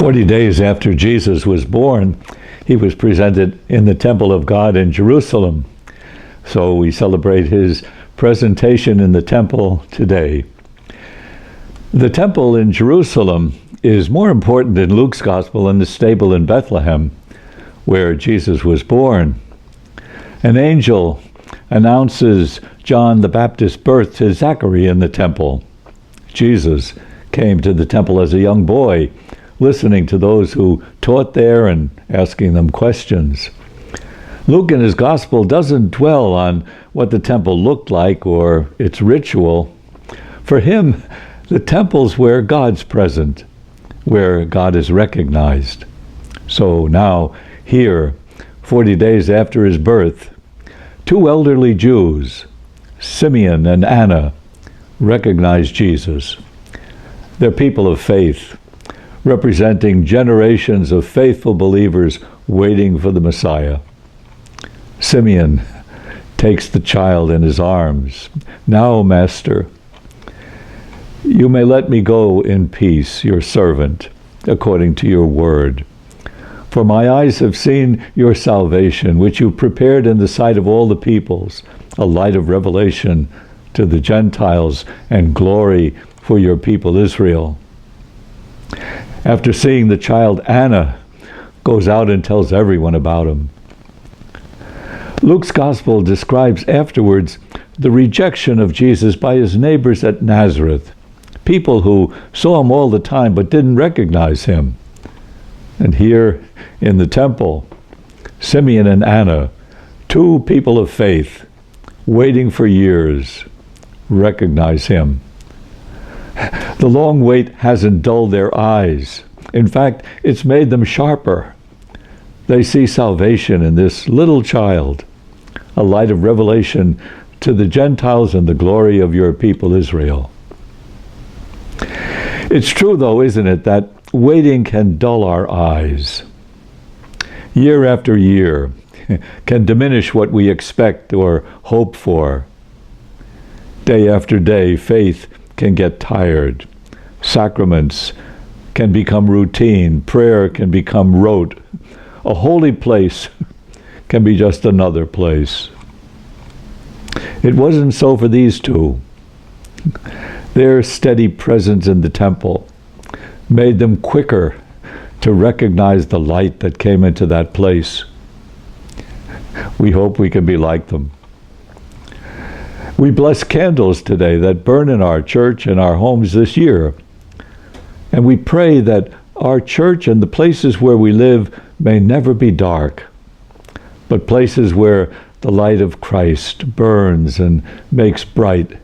40 days after Jesus was born, he was presented in the temple of God in Jerusalem. So we celebrate his presentation in the temple today. The temple in Jerusalem is more important in Luke's gospel than the stable in Bethlehem, where Jesus was born. An angel announces John the Baptist's birth to Zachary in the temple. Jesus came to the temple as a young boy, listening to those who taught there and asking them questions. Luke in his gospel doesn't dwell on what the temple looked like or its ritual. For him, the temple's where God's present, where God is recognized. So now, here, 40 days after his birth, two elderly Jews, Simeon and Anna, recognize Jesus. They're people of faith, representing generations of faithful believers waiting for the Messiah. Simeon takes the child in his arms. "Now, Master, you may let me go in peace, your servant, according to your word. For my eyes have seen your salvation, which you prepared in the sight of all the peoples, a light of revelation to the Gentiles and glory for your people Israel." After seeing the child, Anna goes out and tells everyone about him. Luke's gospel describes afterwards the rejection of Jesus by his neighbors at Nazareth, people who saw him all the time but didn't recognize him. And here in the temple, Simeon and Anna, two people of faith, waiting for years, recognize him. The long wait hasn't dulled their eyes. In fact, it's made them sharper. They see salvation in this little child, a light of revelation to the Gentiles and the glory of your people Israel. It's true, though, isn't it, that waiting can dull our eyes. Year after year can diminish what we expect or hope for. Day after day, faith can get tired. Sacraments can become routine. Prayer can become rote. A holy place can be just another place. It wasn't so for these two. Their steady presence in the temple made them quicker to recognize the light that came into that place. We hope we can be like them. We bless candles today that burn in our church and our homes this year. And we pray that our church and the places where we live may never be dark, but places where the light of Christ burns and makes bright,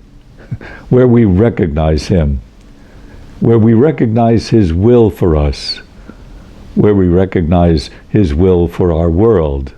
where we recognize him, where we recognize his will for us, where we recognize his will for our world.